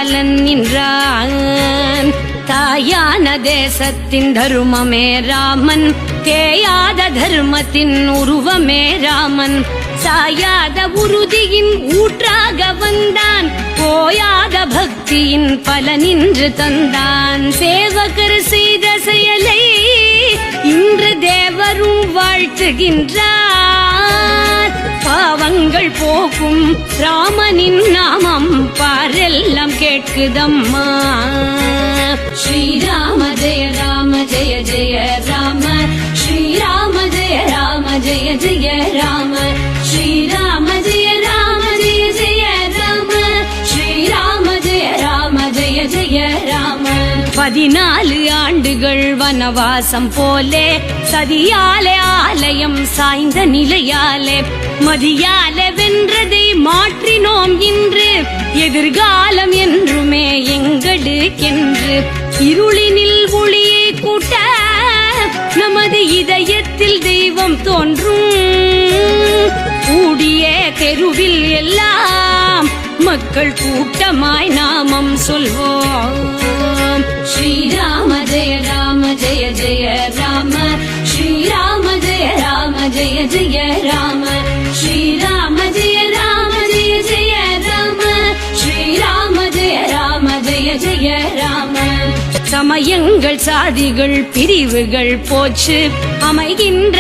காலன் நின்றான். தாயான தேசத்தின் தருமமே ராமன், தேயாத தர்மத்தின் உருவமே ராமன். சாயாத உறுதியின் ஊற்றாக வந்தான், போயாத பக்தியின் பலனின்று தந்தான். சேவகர் செய்த செயலை இன்று தேவரும் வாழ்த்துகின்றார். பாவங்கள் போக்கும் ராமனின் நாமம் பாரெல்லாம் கேட்குதம்மா. ஸ்ரீராம ஜெய ராம ஜெய ஜெய ராம, ஸ்ரீராம ஜெய ராம ஜெய ஜெய ராம, ஸ்ரீராம ஜெய ராம ஜெய ஜெய ராம, ஸ்ரீராம ஜெய ராம ஜெய ஜெய ராம. 14 ஆண்டுகள் வனவாசம் போலே, சதியாலே ஆலயம் சாய்ந்த நிலையாலே, மதியாலே வென்றதை மாற்றினோம் இன்று, எதிர்காலம் என்றுமே எங்களுக்கென்று. இருளினில் ஒளியை கூட்ட நமது இதயத்தில் தெய்வம் தோன்றும். கூடிய தெருவில் எல்லாம் மக்கள் கூட்டமாய் நாமம் சொல்வோம். ஸ்ரீராம ஜெய ராம ஜெய ஜெய ராம, ஸ்ரீராம ஜெய ராம ஜெய ஜெய ராம, ஸ்ரீராம ஜெய ராம ஜெய ஜெய ராம, ஸ்ரீராம ஜெய ராம ஜெய ஜெய ராம. சமயங்கள் சாதிகள் பிரிவுகள் போச்சு அமைகின்ற